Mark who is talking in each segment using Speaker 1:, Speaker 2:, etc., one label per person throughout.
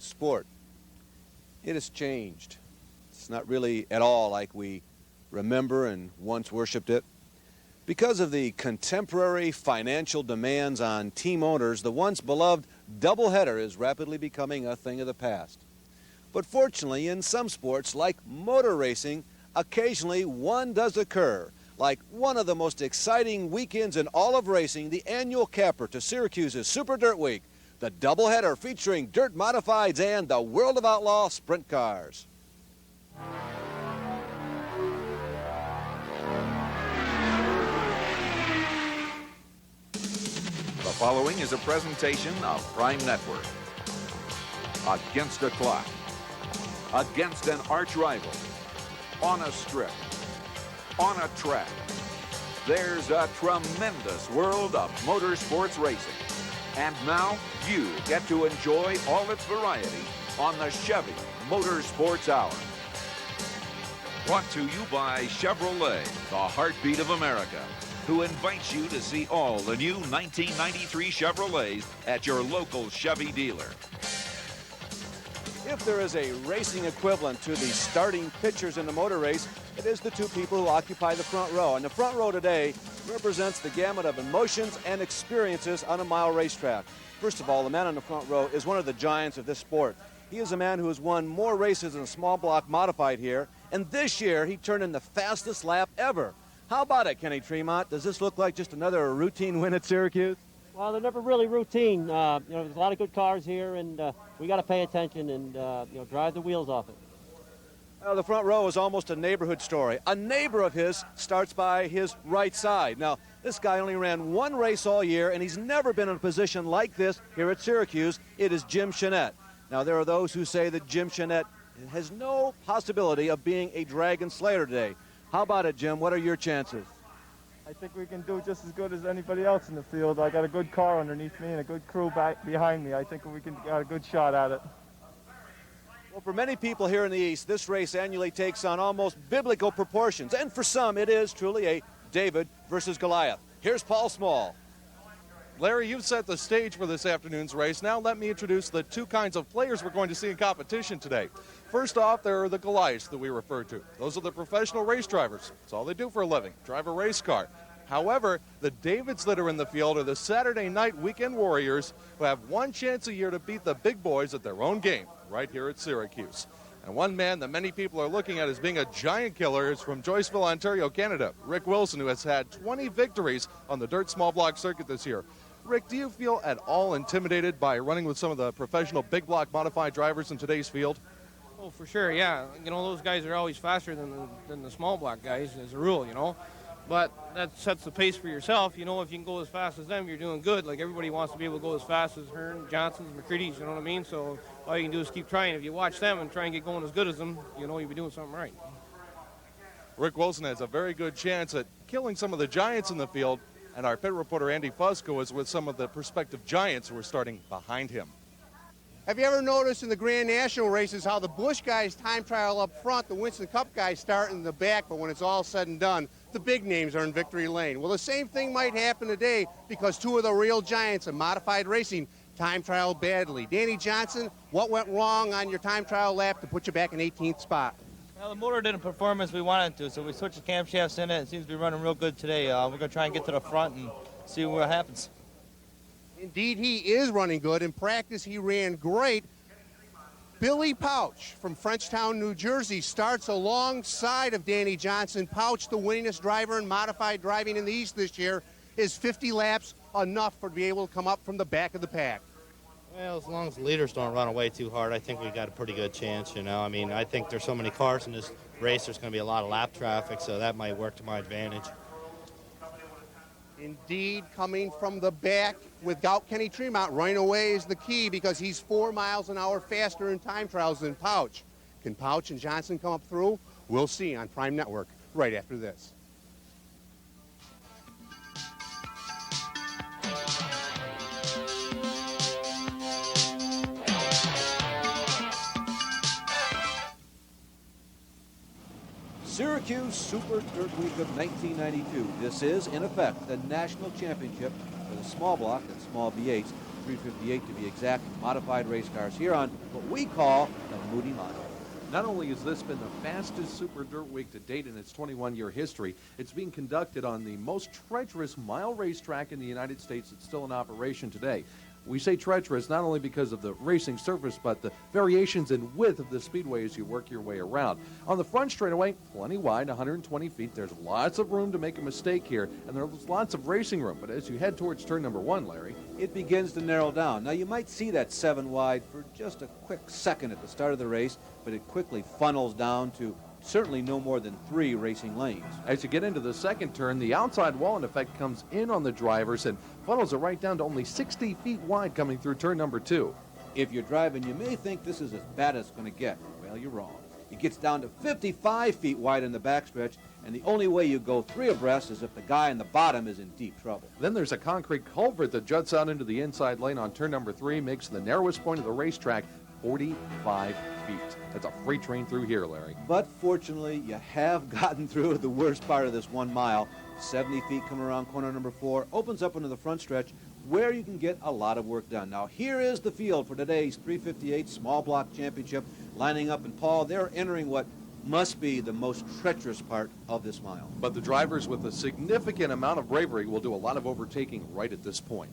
Speaker 1: sport. It has changed. It's not really at all like we remember and once worshipped it. Because of the contemporary financial demands on team owners, the once beloved doubleheader is rapidly becoming a thing of the past. But fortunately, in some sports, like motor racing, occasionally one does occur. Like one of the most exciting weekends in all of racing, the annual capper to Syracuse's Super Dirt Week, the doubleheader featuring dirt modifieds and the World of Outlaw sprint cars.
Speaker 2: The following is a presentation of Prime Network. Against a clock, against an arch rival, on a strip, on a track, there's a tremendous world of motorsports racing. And now you get to enjoy all its variety on the Chevy Motorsports Hour. Brought to you by Chevrolet, the heartbeat of America, who invites you to see all the new 1993 Chevrolets at your local Chevy dealer.
Speaker 1: If there is a racing equivalent to the starting pitchers in the motor race, it is the two people who occupy the front row. And the front row today represents the gamut of emotions and experiences on a mile racetrack. First of all, the man on the front row is one of the giants of this sport. He is a man who has won more races in a small block modified here, and this year he turned in the fastest lap ever. How about it, Kenny Tremont? Does this look like just another routine win at Syracuse?
Speaker 3: Well, they're never really routine. There's a lot of good cars here, and we got to pay attention and drive the wheels off it.
Speaker 1: The front row is almost a neighborhood story. A neighbor of his starts by his right side. Now, this guy only ran one race all year, and he's never been in a position like this here at Syracuse. It is Jim Chenette. Now, there are those who say that Jim Chenette has no possibility of being a Dragon Slayer today. How about it, Jim? What are your chances?
Speaker 4: I think we can do just as good as anybody else in the field. I got a good car underneath me and a good crew back behind me. I think we can get a good shot at it.
Speaker 1: Well, for many people here in the East, this race annually takes on almost biblical proportions. And for some, it is truly a David versus Goliath. Here's Paul Small.
Speaker 5: Larry, you've set the stage for this afternoon's race. Now let me introduce the two kinds of players we're going to see in competition today. First off, there are the Goliaths that we refer to. Those are the professional race drivers. That's all they do for a living, drive a race car. However, the Davids that are in the field are the Saturday night weekend warriors who have one chance a year to beat the big boys at their own game right here at Syracuse. And one man that many people are looking at as being a giant killer is from Joyceville, Ontario, Canada, Rick Wilson, who has had 20 victories on the dirt small block circuit this year. Rick, do you feel at all intimidated by running with some of the professional big block modified drivers in today's field?
Speaker 6: Oh, for sure, yeah. Those guys are always faster than the small block guys, as a rule, But that sets the pace for yourself. If you can go as fast as them, you're doing good. Like, everybody wants to be able to go as fast as Hearn, Johnson's, McCready's, you know what I mean? So all you can do is keep trying. If you watch them and try and get going as good as them, you'll be doing something right.
Speaker 5: Rick Wilson has a very good chance at killing some of the giants in the field. And our pit reporter, Andy Fusco, is with some of the prospective giants who are starting behind him.
Speaker 7: Have you ever noticed in the Grand National races how the Busch guys time trial up front, the Winston Cup guys start in the back, but when it's all said and done, the big names are in victory lane. Well, the same thing might happen today because two of the real giants in modified racing time trial badly. Danny Johnson, what went wrong on your time trial lap to put you back in 18th spot?
Speaker 8: Well, the motor didn't perform as we wanted to, so we switched the camshafts in it. It seems to be running real good today. We're going to try and get to the front and see what happens.
Speaker 7: Indeed, he is running good. In practice, he ran great. Billy Pouch from Frenchtown, New Jersey, starts alongside of Danny Johnson. Pouch, the winningest driver in modified driving in the East this year, is 50 laps enough for to be able to come up from the back of the pack.
Speaker 9: Well, as long as the leaders don't run away too hard, I think we got a pretty good chance, I think there's so many cars in this race, there's going to be a lot of lap traffic, so that might work to my advantage.
Speaker 7: Indeed, coming from the back without Kenny Tremont, running away is the key because he's 4 miles an hour faster in time trials than Pouch. Can Pouch and Johnson come up through? We'll see on Prime Network right after this.
Speaker 1: Syracuse Super Dirt Week of 1992. This is, in effect, the national championship for the small block and small V8s. 358 to be exact, modified race cars here on what we call the Moody Mile.
Speaker 5: Not only has this been the fastest Super Dirt Week to date in its 21-year history, it's being conducted on the most treacherous mile racetrack in the United States that's still in operation today. We say treacherous not only because of the racing surface, but the variations in width of the speedway as you work your way around. On the front straightaway, plenty wide, 120 feet. There's lots of room to make a mistake here, and there's lots of racing room. But as you head towards turn number 1, Larry,
Speaker 1: it begins to narrow down. Now, you might see that 7 wide for just a quick second at the start of the race, but it quickly funnels down to certainly no more than 3 racing lanes.
Speaker 5: As you get into the second turn, the outside wall in effect comes in on the drivers and funnels it right down to only 60 feet wide coming through turn number 2.
Speaker 1: If you're driving, you may think this is as bad as it's going to get. Well, you're wrong. It gets down to 55 feet wide in the backstretch, and the only way you go 3 abreast is if the guy in the bottom is in deep trouble.
Speaker 5: Then there's a concrete culvert that juts out into the inside lane on turn number 3, makes the narrowest point of the racetrack 45 feet. That's a freight train through here, Larry.
Speaker 1: But fortunately, you have gotten through the worst part of this 1 mile. 70 feet coming around corner number 4, opens up into the front stretch where you can get a lot of work done. Now, here is the field for today's 358 Small Block Championship lining up. And, Paul, they're entering what must be the most treacherous part of this mile.
Speaker 5: But the drivers with a significant amount of bravery will do a lot of overtaking right at this point.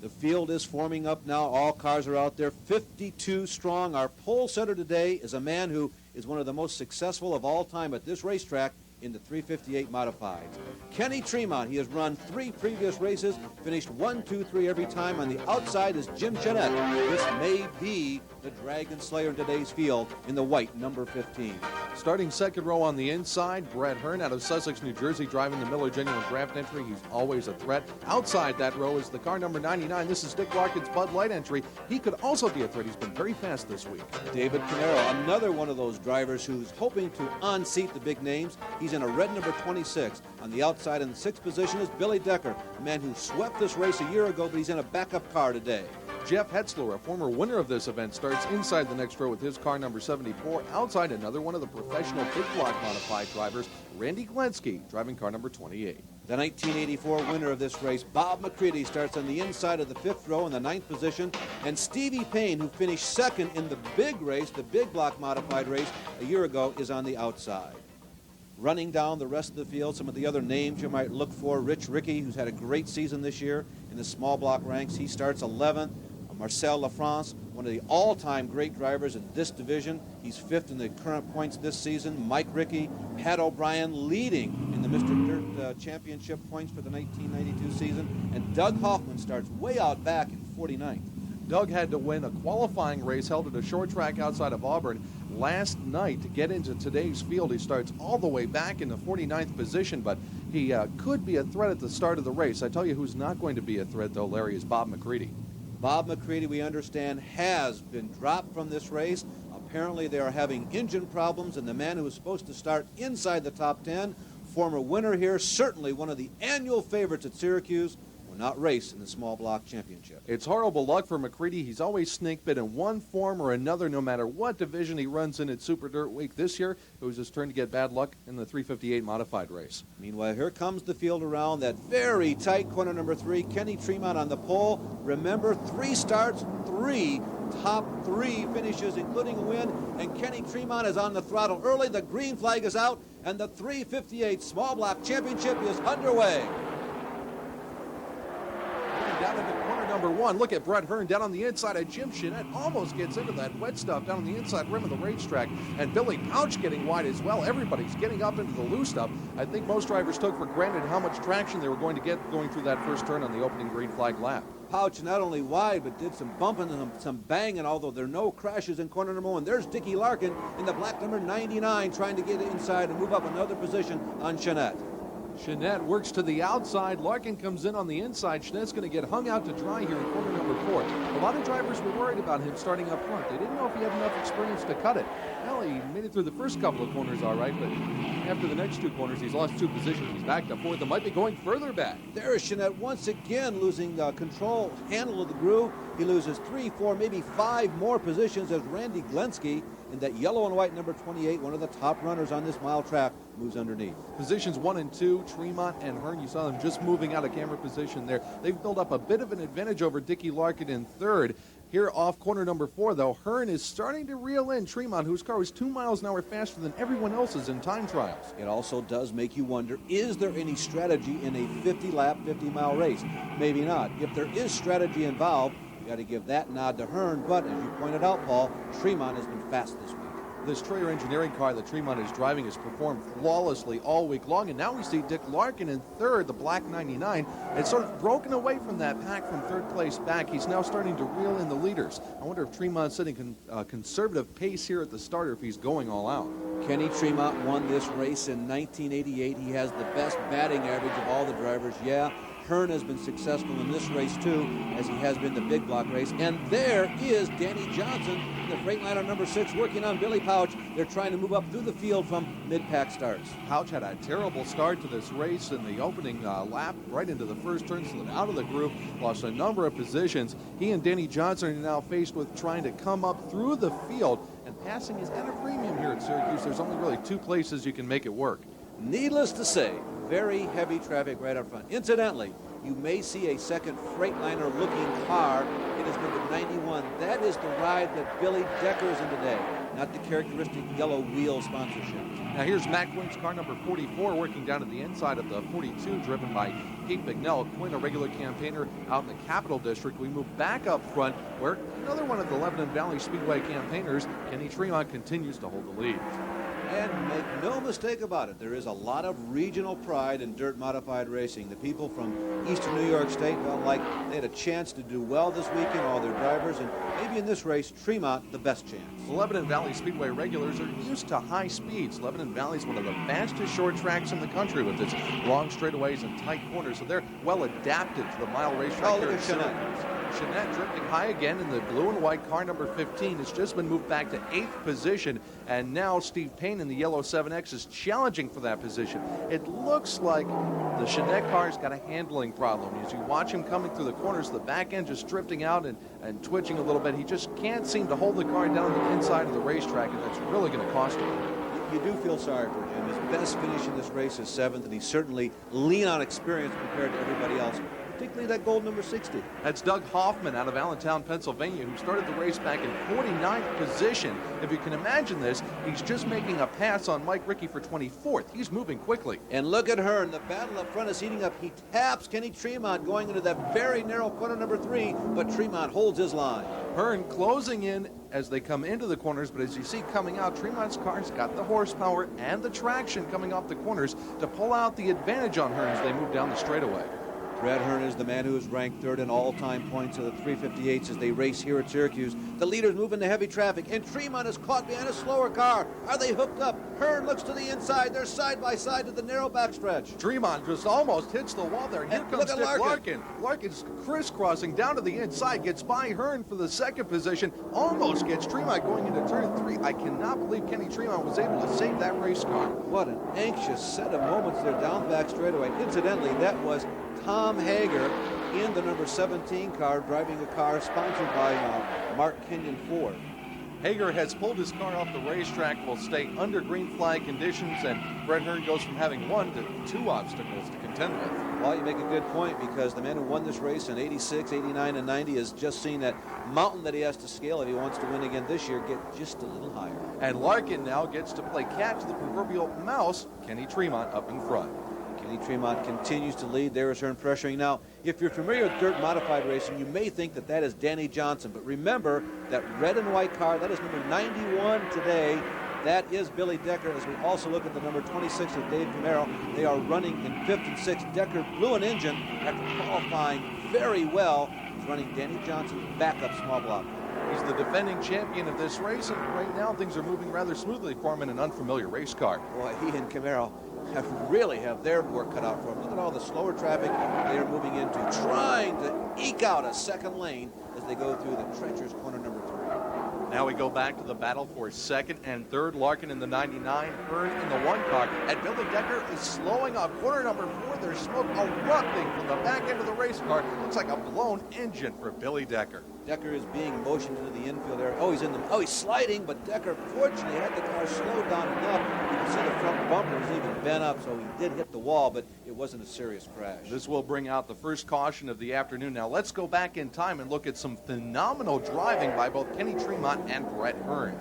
Speaker 1: The field is forming up now. All cars are out there, 52 strong. Our pole setter today is a man who is one of the most successful of all time at this racetrack in the 358 Modifieds. Kenny Tremont, he has run 3 previous races, finished 1, 2, 3 every time. On the outside is Jim Jeanette. This may be the Dragon Slayer in today's field in the white number 15.
Speaker 5: Starting second row on the inside, Brett Hearn out of Sussex, New Jersey, driving the Miller Genuine Draft entry. He's always a threat. Outside that row is the car number 99. This is Dick Larkin's Bud Light entry. He could also be a threat. He's been very fast this week.
Speaker 1: David Canero, another one of those drivers who's hoping to unseat the big names. He's in a red number 26. On the outside in the 6th position is Billy Decker, a man who swept this race a year ago, but he's in a backup car today.
Speaker 5: Jeff Hetzler, a former winner of this event, starts inside the next row with his car number 74. Outside, another one of the professional big block modified drivers, Randy Glensky, driving car number 28.
Speaker 1: The 1984 winner of this race, Bob McCready, starts on the inside of the 5th row in the 9th position. And Stevie Payne, who finished second in the big race, the big block modified race a year ago, is on the outside. Running down the rest of the field, some of the other names you might look for, Rich Rickey, who's had a great season this year in the small block ranks. He starts 11th. Marcel Lafrance, one of the all-time great drivers in this division. He's 5th in the current points this season. Mike Rickey, Pat O'Brien leading in the Mr. Dirt Championship points for the 1992 season. And Doug Hoffman starts way out back in 49th.
Speaker 5: Doug had to win a qualifying race held at a short track outside of Auburn last night to get into today's field. He starts all the way back in the 49th position, but he could be a threat at the start of the race. I tell you who's not going to be a threat, though, Larry, is Bob McCready.
Speaker 1: Bob McCready, we understand, has been dropped from this race. Apparently they are having engine problems, and the man who was supposed to start inside the top 10, former winner here, certainly one of the annual favorites at Syracuse, will not race in the small block championship.
Speaker 5: It's horrible luck for McCready. He's always snake bit in one form or another, no matter what division he runs in at Super Dirt Week. This year, it was his turn to get bad luck in the 358 modified race.
Speaker 1: Meanwhile, here comes the field around that very tight corner number 3. Kenny Tremont on the pole. Remember, 3 starts, 3 top 3 finishes, including a win, and Kenny Tremont is on the throttle early. The green flag is out, and the 358 small block championship is underway.
Speaker 5: Down into corner number 1. Look at Brett Hearn down on the inside of Jim Jeanette. Almost gets into that wet stuff down on the inside rim of the racetrack. And Billy Pouch getting wide as well. Everybody's getting up into the loose stuff. I think most drivers took for granted how much traction they were going to get going through that first turn on the opening green flag lap.
Speaker 1: Pouch not only wide, but did some bumping and some banging, although there are no crashes in corner number 1. There's Dickie Larkin in the black number 99 trying to get inside and move up another position on Jeanette.
Speaker 5: Jeanette works to the outside. Larkin comes in on the inside. Jeanette's going to get hung out to dry here in corner number 4. A lot of drivers were worried about him starting up front. They didn't know if he had enough experience to cut it. Well, he made it through the first couple of corners all right, but after the next 2 corners, he's lost 2 positions. He's back to 4th and might be going further back.
Speaker 1: There is Jeanette once again losing control, handle of the groove. He loses 3, 4, maybe 5 more positions as Randy Glensky in that yellow and white number 28, one of the top runners on this mile track, moves underneath.
Speaker 5: Positions 1 and 2, Tremont and Hearn, you saw them just moving out of camera position there. They've built up a bit of an advantage over Dickie Larkin in third. Here off corner number 4, though, Hearn is starting to reel in Tremont, whose car was 2 miles an hour faster than everyone else's in time trials.
Speaker 1: It also does make you wonder, is there any strategy in a 50-lap, 50-mile race? Maybe not. If there is strategy involved, you got to give that nod to Hearn, but as you pointed out, Paul, Tremont has been fast this week.
Speaker 5: This Troyer engineering car that Tremont is driving has performed flawlessly all week long, and now we see Dick Larkin in third, the black 99. It's sort of broken away from that pack from third place back. He's now starting to reel in the leaders. I wonder if Tremont's setting a conservative pace here at the start, or if he's going all out.
Speaker 1: Kenny Tremont won this race in 1988. He has the best batting average of all the drivers. Yeah, Hearn has been successful in this race too, as he has been the big block race. And there is Danny Johnson, the Freightliner number 6, working on Billy Pouch. They're trying to move up through the field from mid-pack starts.
Speaker 5: Pouch had a terrible start to this race in the opening lap, right into the first turn, so out of the group, lost a number of positions. He and Danny Johnson are now faced with trying to come up through the field, and passing is at a premium here at Syracuse. There's only really 2 places you can make it work.
Speaker 1: Needless to say, very heavy traffic right up front. Incidentally, you may see a second Freightliner-looking car. It has been the 91. That is the ride that Billy Decker is in today, not the characteristic yellow wheel sponsorship.
Speaker 5: Now here's Matt Quinn's car number 44 working down at the inside of the 42, driven by Pete Bignell. Quinn, a regular campaigner out in the Capital District. We move back up front where another one of the Lebanon Valley Speedway campaigners, Kenny Tremont, continues to hold the lead.
Speaker 1: And make no mistake about it, there is a lot of regional pride in dirt modified racing. The people from eastern New York State felt like they had a chance to do well this weekend, all their drivers, and maybe in this race, Tremont the best chance.
Speaker 5: The Lebanon Valley Speedway regulars are used to high speeds. Lebanon Valley is one of the fastest short tracks in the country with its long straightaways and tight corners, so they're well adapted to the mile racetrack.
Speaker 1: Oh, look at Syracuse.
Speaker 5: Jeanette drifting high again in the blue and white car number 15 has just been moved back to 8th position, and now Steve Payne in the yellow 7X is challenging for that position. It looks like the Jeanette car's got a handling problem. As you watch him coming through the corners, the back end just drifting out and twitching a little bit. He just can't seem to hold the car down on the inside of the racetrack, and that's really going to cost him.
Speaker 1: You do feel sorry for him. His best finish in this race is 7th, and he's certainly lean on experience compared to everybody else, particularly that gold number 60.
Speaker 5: That's Doug Hoffman out of Allentown, Pennsylvania, who started the race back in 49th position. If you can imagine this, he's just making a pass on Mike Rickey for 24th. He's moving quickly.
Speaker 1: And look at Hearn. The battle up front is heating up. He taps Kenny Tremont going into that very narrow corner number 3, but Tremont holds his line.
Speaker 5: Hearn closing in as they come into the corners, but as you see coming out, Tremont's car's got the horsepower and the traction coming off the corners to pull out the advantage on Hearn as they move down the straightaway.
Speaker 1: Brad Hearn is the man who is ranked 3rd in all-time points of the 358s as they race here at Syracuse. The leaders move into heavy traffic, and Tremont is caught behind a slower car. Are they hooked up? Hearn looks to the inside. They're side by side to the narrow backstretch.
Speaker 5: Tremont just almost hits the wall there. Here comes
Speaker 1: look at
Speaker 5: Dick
Speaker 1: Larkin.
Speaker 5: Larkin. Larkin's crisscrossing down to the inside, gets by Hearn for the 2nd position, almost gets Tremont going into turn 3. I cannot believe Kenny Tremont was able to save that race car.
Speaker 1: What an anxious set of moments there down back straightaway. Incidentally, that was Tom Hager in the number 17 car, driving a car sponsored by Mark Kenyon Ford.
Speaker 5: Hager has pulled his car off the racetrack, will stay under green flag conditions, and Brett Hearn goes from having 1 to 2 obstacles to contend with.
Speaker 1: Well, you make a good point, because the man who won this race in 86, 89, and 90 has just seen that mountain that he has to scale if he wants to win again this year get just a little higher.
Speaker 5: And Larkin now gets to play catch to the proverbial mouse, Kenny Tremont up in front.
Speaker 1: Kenny Tremont continues to lead. There is Hearn pressuring. Now, if you're familiar with dirt modified racing, you may think that that is Danny Johnson. But remember, that red and white car, that is number 91 today. That is Billy Decker. As we also look at the number 26 of Dave Camaro, they are running in 5th and 6th. Decker blew an engine after qualifying very well. He's running Danny Johnson's backup small block.
Speaker 5: He's the defending champion of this race, and right now things are moving rather smoothly for him in an unfamiliar race car.
Speaker 1: Boy, he and Camaro really have their work cut out for them. Look at all the slower traffic they are moving into, trying to eke out a second lane as they go through the treacherous corner number 3.
Speaker 5: Now we go back to the battle for second and third. Larkin in the 99, Hearn in the 1 car. And Billy Decker is slowing up. Corner number 4, there's smoke erupting from the back end of the race car. Looks like a blown engine for Billy Decker.
Speaker 1: Decker is being motioned into the infield area. Oh, he's sliding, but Decker fortunately had the car slowed down enough. You can see the front bumper was even bent up, so he did hit the wall, but it wasn't a serious crash.
Speaker 5: This will bring out the first caution of the afternoon. Now let's go back in time and look at some phenomenal driving by both Kenny Tremont and Brett Hearn.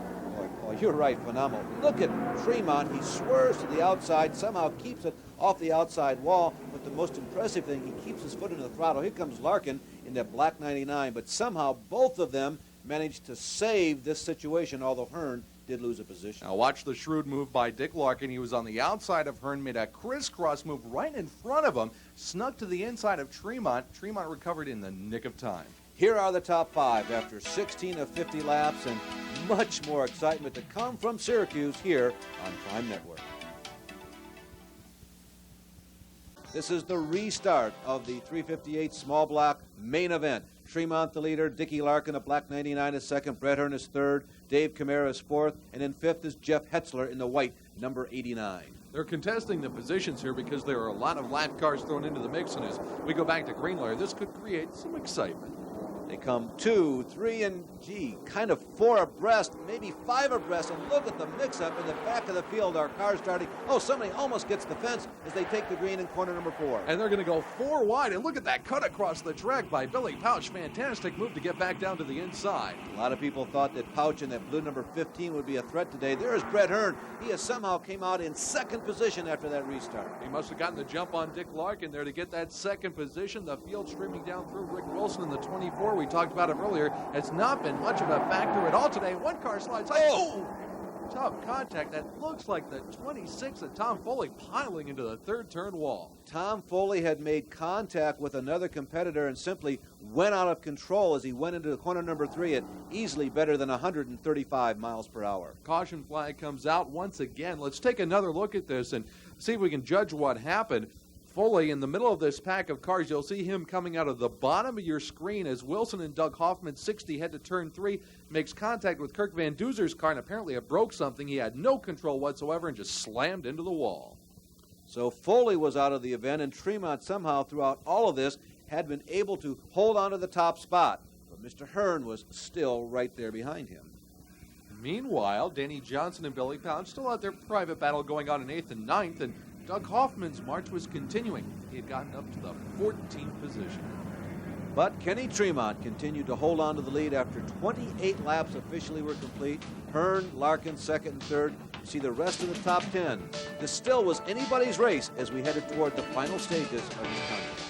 Speaker 1: Boy, you're right, phenomenal. Look at Tremont. He swerves to the outside, somehow keeps it off the outside wall, but the most impressive thing, he keeps his foot in the throttle. Here comes Larkin in that black 99, but somehow both of them managed to save this situation, although Hearn did lose a position.
Speaker 5: Now watch the shrewd move by Dick Larkin. He was on the outside of Hearn, made a crisscross move right in front of him, snuck to the inside of Tremont. Tremont recovered in the nick of time.
Speaker 1: Here are the top 5 after 16 of 50 laps, and much more excitement to come from Syracuse here on Prime Network. This is the restart of the 358 small block main event. Tremont the leader, Dickie Larkin, a black 99 is second, Brett Hearn is third, Dave Camara is fourth, and in fifth is Jeff Hetzler in the white, number 89.
Speaker 5: They're contesting the positions here because there are a lot of lap cars thrown into the mix, and as we go back to green layer, this could create some excitement.
Speaker 1: They come 2, 3, and kind of 4 abreast, maybe 5 abreast, and look at the mix-up in the back of the field. Our car starting. Oh, somebody almost gets the fence as they take the green in corner number 4.
Speaker 5: And they're going to go 4 wide, and look at that cut across the track by Billy Pouch. Fantastic move to get back down to the inside.
Speaker 1: A lot of people thought that Pouch in that blue number 15 would be a threat today. There is Brett Hearn. He has somehow came out in second position after that restart.
Speaker 5: He must have gotten the jump on Dick Larkin there to get that second position. The field streaming down through Rick Wilson in the 24. We talked about him earlier. Has not been much of a factor at all today. One car slides. Oh! Tough contact. That looks like the 26 of Tom Foley piling into the third turn wall.
Speaker 1: Tom Foley had made contact with another competitor and simply went out of control as he went into the corner number 3 at easily better than 135 miles per hour.
Speaker 5: Caution flag comes out once again. Let's take another look at this and see if we can judge what happened. Foley in the middle of this pack of cars. You'll see him coming out of the bottom of your screen as Wilson and Doug Hoffman, 60, head to turn 3, makes contact with Kirk Van Duser's car, and apparently it broke something. He had no control whatsoever and just slammed into the wall.
Speaker 1: So Foley was out of the event, and Tremont somehow throughout all of this had been able to hold on to the top spot. But Mr. Hearn was still right there behind him.
Speaker 5: Meanwhile, Danny Johnson and Billy Pound still had their private battle going on in 8th and 9th, and Doug Hoffman's march was continuing. He had gotten up to the 14th position.
Speaker 1: But Kenny Tremont continued to hold on to the lead after 28 laps officially were complete. Hearn, Larkin, second and third. You see the rest of the top 10. This still was anybody's race as we headed toward the final stages of this contest.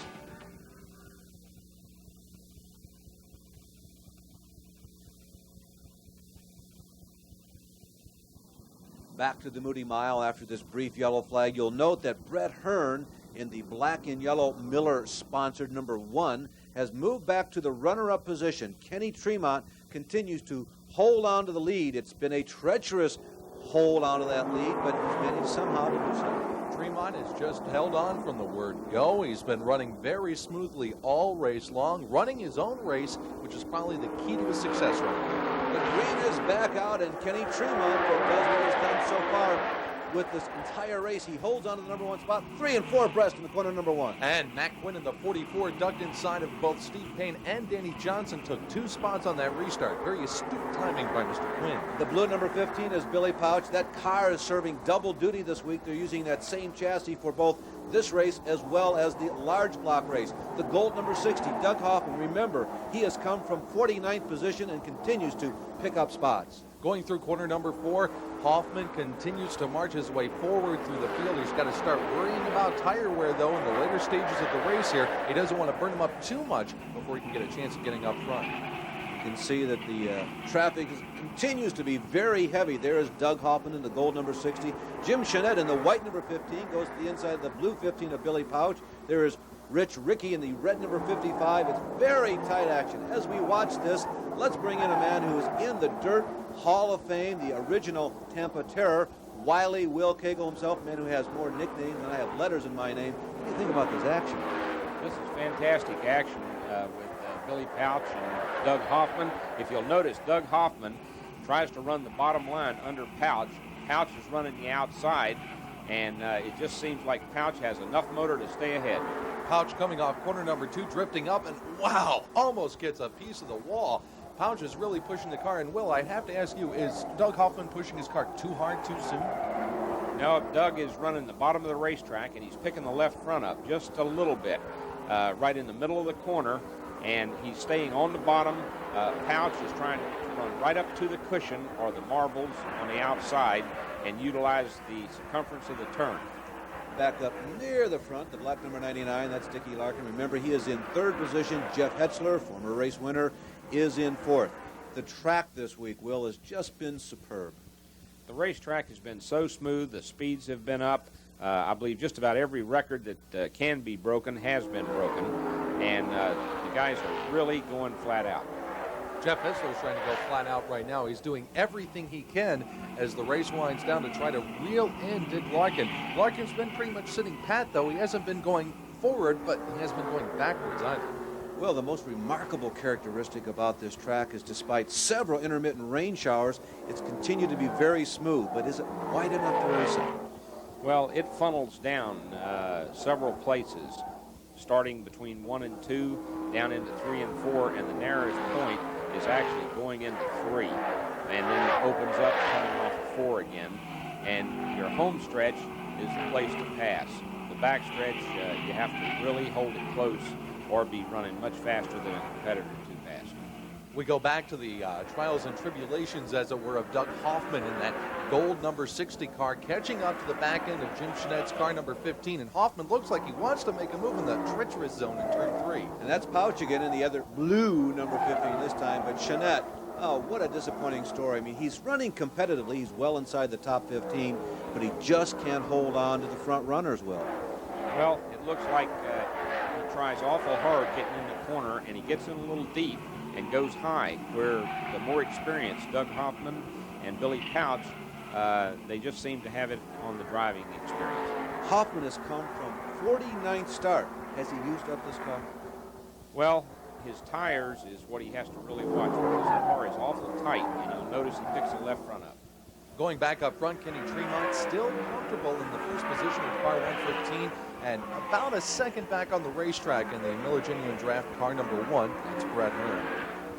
Speaker 1: Back to the Moody Mile after this brief yellow flag. You'll note that Brett Hearn in the black and yellow Miller-sponsored number 1 has moved back to the runner-up position. Kenny Tremont continues to hold on to the lead. It's been a treacherous hold on to that lead, but he's managed somehow to do so.
Speaker 5: Tremont has just held on from the word go. He's been running very smoothly all race long, running his own race, which is probably the key to his success right now.
Speaker 1: The green is back out, and Kenny Tremont does what he's done so far with this entire race. He holds on to the number 1 spot, 3 and 4 abreast in the corner number 1.
Speaker 5: And Matt Quinn in the 44 ducked inside of both Steve Payne and Danny Johnson, took 2 spots on that restart. Very astute timing by Mr. Quinn.
Speaker 1: The blue number 15 is Billy Pouch. That car is serving double duty this week. They're using that same chassis for both this race as well as the large block race. The gold number 60, Doug Hoffman. Remember, he has come from 49th position and continues to pick up spots.
Speaker 5: Going through corner number 4, Hoffman continues to march his way forward through the field. He's got to start worrying about tire wear, though, in the later stages of the race here. He doesn't want to burn him up too much before he can get a chance of getting up front.
Speaker 1: You can see that the traffic continues to be very heavy. There is Doug Hoffman in the gold number 60. Jim Chanette in the white number 15 goes to the inside of the blue 15 of Billy Pouch. There is Rich Rickey in the red number 55. It's very tight action. As we watch this, let's bring in a man who is in the Dirt Hall of Fame, the original Tampa Terror, Wiley Will Cagle himself, a man who has more nicknames than I have letters in my name. What do you think about this action?
Speaker 10: This is fantastic action with Billy Pouch and Doug Hoffman. If you'll notice, Doug Hoffman tries to run the bottom line under Pouch. Pouch is running the outside, and it just seems like Pouch has enough motor to stay ahead.
Speaker 5: Pouch coming off corner number 2, drifting up, and wow, almost gets a piece of the wall. Pouch is really pushing the car, and Will, I have to ask you, is Doug Hoffman pushing his car too hard too soon?
Speaker 10: No, Doug is running the bottom of the racetrack, and he's picking the left front up just a little bit, right in the middle of the corner, and he's staying on the bottom. Pouch is trying to run right up to the cushion or the marbles on the outside and utilize the circumference of the turn.
Speaker 1: Back up near the front, the black number 99, that's Dickie Larkin. Remember, he is in 3rd position. Jeff Hetzler, former race winner, is in 4th. The track this week, Will, has just been superb.
Speaker 10: The racetrack has been so smooth. The speeds have been up. I believe just about every record that can be broken has been broken. And the guys are really going flat out.
Speaker 5: Jeff Hetzler is trying to go flat out right now. He's doing everything he can as the race winds down to try to reel in Dick Larkin. Larkin's been pretty much sitting pat, though. He hasn't been going forward, but he hasn't been going backwards either.
Speaker 1: Well, the most remarkable characteristic about this track is despite several intermittent rain showers, it's continued to be very smooth, but is it wide enough to race it?
Speaker 10: Well, it funnels down several places, starting between 1 and 2, down into 3 and 4, and the narrowest point is actually going into 3, and then it opens up coming off of 4 again, and your home stretch is the place to pass. The back stretch, you have to really hold it close or be running much faster than a competitor too fast.
Speaker 5: We go back to the trials and tribulations, as it were, of Doug Hoffman in that gold number 60 car, catching up to the back end of Jim Chenette's car number 15, and Hoffman looks like he wants to make a move in the treacherous zone in turn 3.
Speaker 1: And that's Pouch again in the other blue number 15 this time, but Chenette, oh, what a disappointing story. I mean, he's running competitively. He's well inside the top 15, but he just can't hold on to the front runners well.
Speaker 10: Well, it looks like he tries awful hard getting in the corner, and he gets in a little deep and goes high, where the more experienced Doug Hoffman and Billy Pouch, they just seem to have it on the driving experience.
Speaker 1: Hoffman has come from 49th start. Has he used up this car?
Speaker 10: Well, his tires is what he has to really watch for, because the car is awful tight, and you'll notice he picks the left front up.
Speaker 5: Going back up front, Kenny Tremont still comfortable in the first position with car 115, and about a second back on the racetrack in the Miller Genuine Draft car number 1. That's Brett Hearn.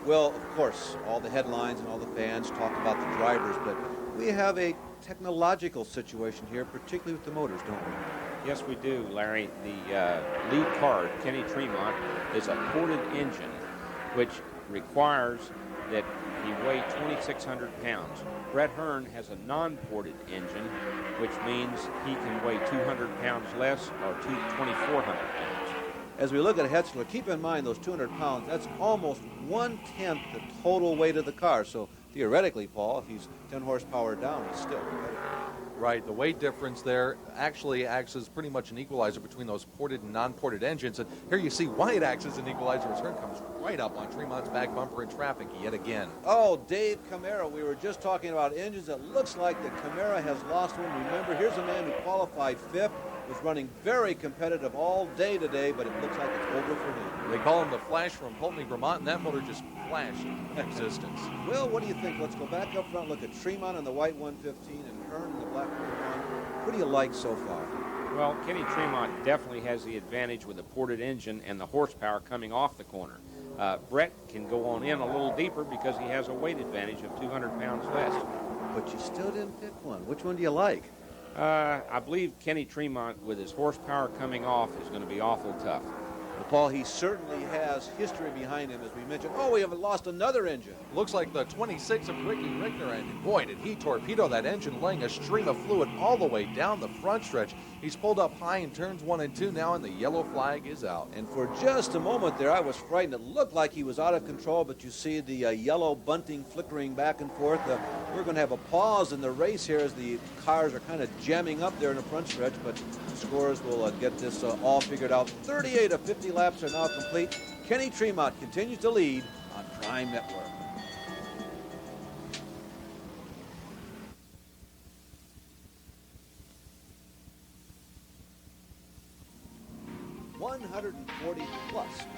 Speaker 1: Well, of course, all the headlines and all the fans talk about the drivers, but we have a technological situation here, particularly with the motors, don't we?
Speaker 10: Yes, we do, Larry. The lead car, Kenny Tremont, is a ported engine, which requires that he weigh 2,600 pounds. Brett Hearn has a non-ported engine, which means he can weigh 200 pounds less or 2,400 pounds.
Speaker 1: As we look at Hetzler, keep in mind those 200 pounds, that's almost 1/10 the total weight of the car. So theoretically, Paul, if he's 10 horsepower down, he's still competitive.
Speaker 5: Right, the weight difference there actually acts as pretty much an equalizer between those ported and non-ported engines. And here you see why it acts as an equalizer. His turn comes right up on Tremont's back bumper in traffic yet again.
Speaker 1: Oh, Dave Camara, we were just talking about engines. It looks like the Camara has lost one. Remember, here's a man who qualified 5th, was running very competitive all day today, but it looks like it's over for him.
Speaker 5: They call him the Flash from Pulteney, Vermont, and that motor just flashed into existence.
Speaker 1: Well, what do you think? Let's go back up front, look at Tremont in the white 115 and Hearn in the black 1. What do you like so far?
Speaker 10: Well, Kenny Tremont definitely has the advantage with the ported engine and the horsepower coming off the corner. Brett can go on in a little deeper because he has a weight advantage of 200 pounds less.
Speaker 1: But you still didn't pick one. Which one do you like?
Speaker 10: I believe Kenny Tremont, with his horsepower coming off, is going to be awful tough.
Speaker 1: Well, Paul, he certainly has history behind him, as we mentioned. Oh, we have lost another engine.
Speaker 5: Looks like the 26 of Ricky Rickner, and boy, did he torpedo that engine, laying a stream of fluid all the way down the front stretch. He's pulled up high in turns 1 and 2 now, and the yellow flag is out.
Speaker 1: And for just a moment there, I was frightened. It looked like he was out of control, but you see the yellow bunting flickering back and forth. We're going to have a pause in the race here as the cars are kind of jamming up there in the front stretch, but scorers will get this all figured out. 38 of 50 laps are now complete. Kenny Tremont continues to lead on Prime Network. +140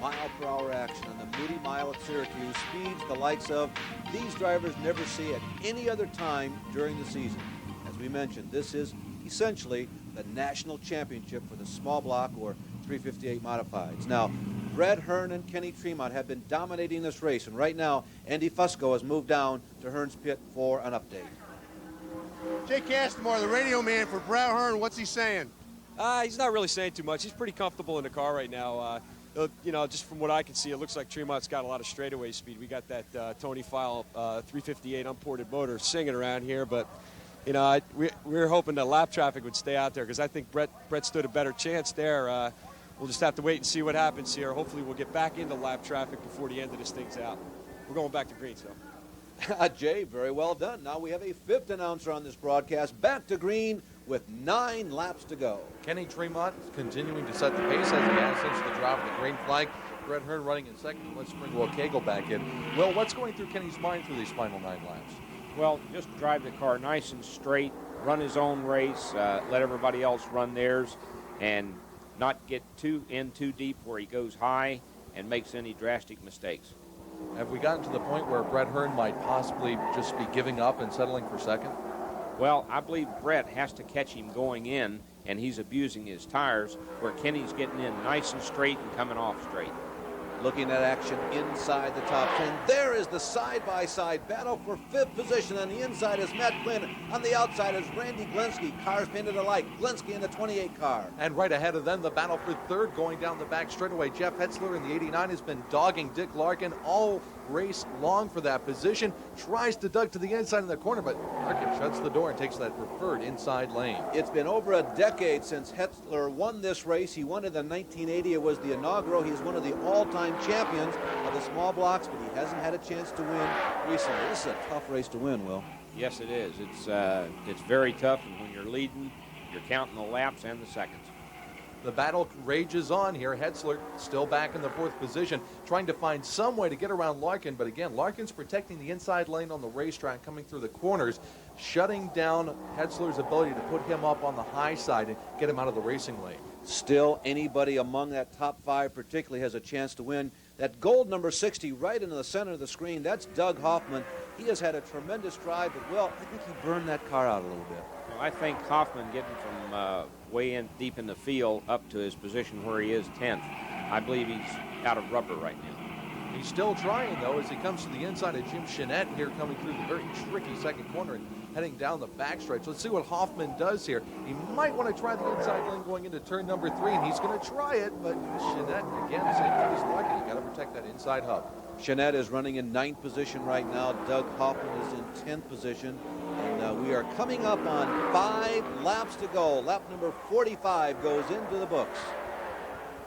Speaker 1: mile-per-hour action on the Moody Mile mile at Syracuse, speeds the likes of these drivers never see at any other time during the season. As we mentioned, this is essentially the national championship for the small block or 358 modifieds. Now, Brett Hearn and Kenny Tremont have been dominating this race, and right now, Andy Fusco has moved down to Hearn's pit for an update.
Speaker 7: Jay Castamore, the radio man for Brett Hearn, what's he saying?
Speaker 11: He's not really saying too much. He's pretty comfortable in the car right now. Just from what I can see, it looks like Tremont's got a lot of straightaway speed. We got that Tony File 358 unported motor singing around here, but we were hoping the lap traffic would stay out there because I think Brett stood a better chance there. We'll just have to wait and see what happens here. Hopefully we'll get back into lap traffic before the end of this thing's out. We're going back to green, so.
Speaker 1: Jay, very well done. Now we have a fifth announcer on this broadcast, back to green with 9 laps to go.
Speaker 5: Kenny Tremont continuing to set the pace as he has since the drop of the green flag. Brett Hearn running in second. Let's bring Will Cagle back in. Will, what's going through Kenny's mind through these final 9 laps?
Speaker 10: Well, just drive the car nice and straight, run his own race, let everybody else run theirs, and not get too deep where he goes high and makes any drastic mistakes.
Speaker 5: Have we gotten to the point where Brett Hearn might possibly just be giving up and settling for second?
Speaker 10: Well, I believe Brett has to catch him going in, and he's abusing his tires, where Kenny's getting in nice and straight and coming off straight.
Speaker 1: Looking at action inside the top 10. There is the side-by-side battle for 5th position. On the inside is Matt Quinn. On the outside is Randy Glenski. Cars painted alike. Glenski in the 28 car.
Speaker 5: And right ahead of them, the battle for 3rd going down the back straightaway. Jeff Hetzler in the 89 has been dogging Dick Larkin all race long for that position. Tries to duck to the inside in the corner, but Larkin shuts the door and takes that preferred inside lane.
Speaker 1: It's been over a decade since Hetzler won this race. He won it in 1980. It was the inaugural. He's one of the all-time champions of the small blocks, but he hasn't had a chance to win recently. This is a tough race to win, Will.
Speaker 10: Yes, it is. It's very tough, and when you're leading, you're counting the laps and the seconds.
Speaker 5: The battle rages on here. Hetzler still back in the 4th position, trying to find some way to get around Larkin. But again, Larkin's protecting the inside lane on the racetrack, coming through the corners, shutting down Hetzler's ability to put him up on the high side and get him out of the racing lane.
Speaker 1: Still, anybody among that top 5 particularly has a chance to win. That gold number 60 right into the center of the screen, that's Doug Hoffman. He has had a tremendous drive, but, Will, I think he burned that car out a little bit.
Speaker 10: Well, I think Hoffman getting from way in deep in the field up to his position where he is 10th, I believe he's out of rubber right now.
Speaker 5: He's still trying, though, as he comes to the inside of Jim Chenette here, coming through the very tricky second corner and heading down the backstretch. Let's see what Hoffman does here. He might want to try the inside lane going into turn number 3, and he's going to try it, but Chenette, again, same thing as Larkin. You got to protect that inside hub.
Speaker 1: Chenette is running in 9th position right now. Doug Hoffman is in 10th position. And we are coming up on 5 laps to go. Lap number 45 goes into the books.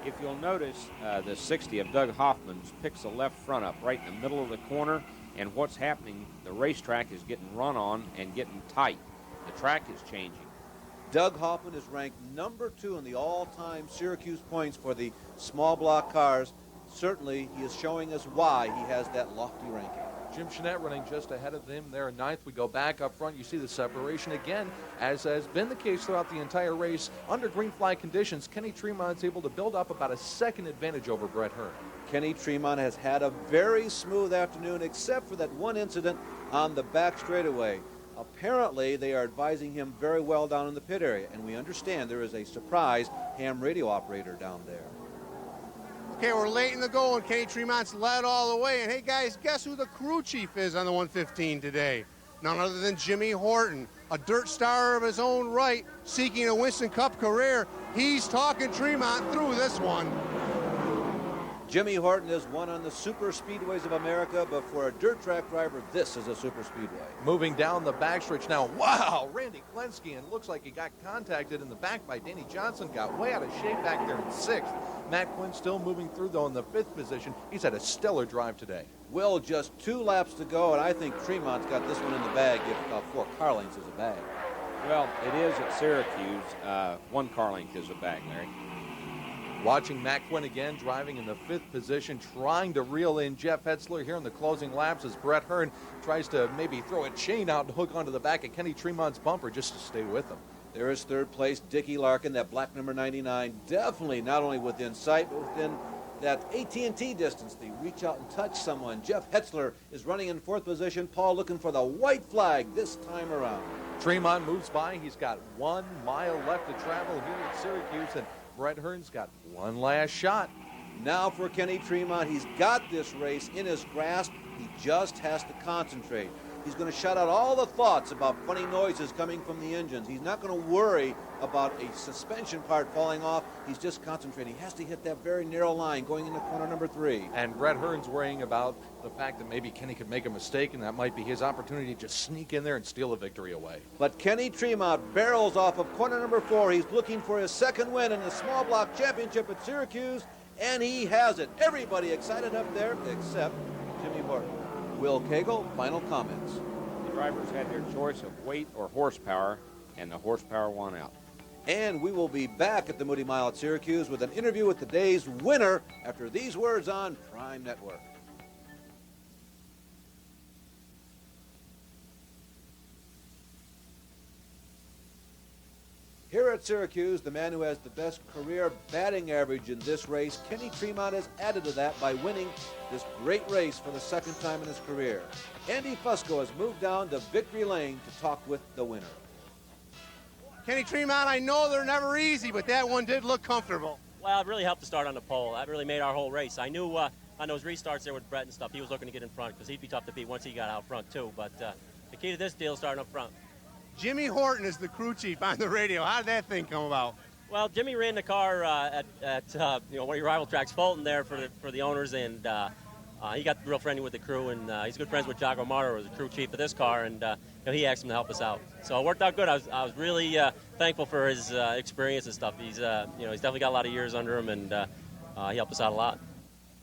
Speaker 10: If you'll notice, the 60 of Doug Hoffman's picks the left front up right in the middle of the corner, and what's happening, the racetrack is getting run on and getting tight. The track is changing.
Speaker 1: Doug Hoffman is ranked number 2 in the all-time Syracuse points for the small block cars. Certainly, he is showing us why he has that lofty ranking.
Speaker 5: Jim Chenette running just ahead of him there in 9th. We go back up front. You see the separation again, as has been the case throughout the entire race. Under green flag conditions, Kenny Tremont's able to build up about a second advantage over Brett Hearn.
Speaker 1: Kenny Tremont has had a very smooth afternoon, except for that one incident on the back straightaway. Apparently, they are advising him very well down in the pit area, and we understand there is a surprise ham radio operator down there.
Speaker 7: Okay, we're late in the goal, and Kenny Tremont's led all the way. And hey, guys, guess who the crew chief is on the 115 today? None other than Jimmy Horton, a dirt star of his own right, seeking a Winston Cup career. He's talking Tremont through this one.
Speaker 1: Jimmy Horton is one on the super speedways of America, but for a dirt track driver, this is a super speedway.
Speaker 5: Moving down the backstretch now. Wow, Randy Glenski, and it looks like he got contacted in the back by Danny Johnson. Got way out of shape back there in 6th. Matt Quinn still moving through, though, in the 5th position. He's had a stellar drive today.
Speaker 1: Will, just 2 laps to go, and I think Tremont's got this one in the bag if 4 car lengths is a bag.
Speaker 10: Well, it is at Syracuse. 1 car length is a bag, Larry.
Speaker 5: Watching Matt Quinn again, driving in the 5th position, trying to reel in Jeff Hetzler here in the closing laps as Brett Hearn tries to maybe throw a chain out and hook onto the back of Kenny Tremont's bumper just to stay with him.
Speaker 1: There is 3rd place, Dickie Larkin, that black number 99, definitely not only within sight, but within that AT&T distance, the reach out and touch someone. Jeff Hetzler is running in 4th position. Paul looking for the white flag this time around.
Speaker 5: Tremont moves by. He's got 1 mile left to travel here at Syracuse, and Brett Hearn's got one last shot.
Speaker 1: Now for Kenny Tremont, he's got this race in his grasp. He just has to concentrate. He's going to shut out all the thoughts about funny noises coming from the engines. He's not going to worry about a suspension part falling off. He's just concentrating. He has to hit that very narrow line going into corner number 3.
Speaker 5: And Brett Hearn's worrying about the fact that maybe Kenny could make a mistake, and that might be his opportunity to just sneak in there and steal a victory away.
Speaker 1: But Kenny Tremont barrels off of corner number 4. He's looking for his second win in the small block championship at Syracuse, and he has it. Everybody excited up there except Jimmy Horton. Will Cagle, final comments.
Speaker 10: The drivers had their choice of weight or horsepower, and the horsepower won out.
Speaker 1: And we will be back at the Moody Mile at Syracuse with an interview with the day's winner after these words on Prime Network. Here at Syracuse, the man who has the best career batting average in this race, Kenny Tremont, has added to that by winning this great race for the second time in his career. Andy Fusco has moved down to victory lane to talk with the winner.
Speaker 7: Kenny Tremont, I know they're never easy, but that one did look comfortable.
Speaker 3: Well, it really helped to start on the pole. That really made our whole race. I knew on those restarts there with Brett and stuff, he was looking to get in front because he'd be tough to beat once he got out front too. But the key to this deal is starting up front.
Speaker 7: Jimmy Horton is the crew chief on the radio. How did that thing come about?
Speaker 3: Well, Jimmy ran the car at one of your rival tracks, Fulton, there for the owners, and he got real friendly with the crew, and he's good friends with Jago Marto, who was the crew chief of this car, and he asked him to help us out. So it worked out good. I was really thankful for his experience and stuff. He's definitely got a lot of years under him, and he helped us out a lot.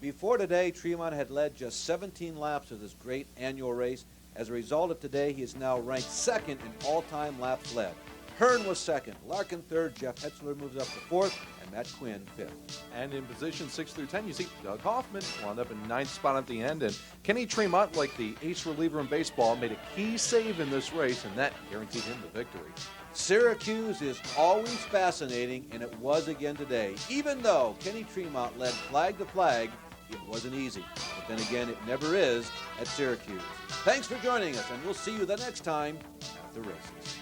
Speaker 1: Before today, Tremont had led just 17 laps of this great annual race. As a result of today, he is now ranked second in all-time laps led. Hearn was second, Larkin third, Jeff Hetzler moves up to fourth, and Matt Quinn fifth.
Speaker 5: And in position 6 through 10, you see Doug Hoffman wound up in 9th spot at the end. And Kenny Tremont, like the ace reliever in baseball, made a key save in this race, and that guaranteed him the victory.
Speaker 1: Syracuse is always fascinating, and it was again today. Even though Kenny Tremont led flag to flag, it wasn't easy. But then again, it never is at Syracuse. Thanks for joining us, and we'll see you the next time at the races.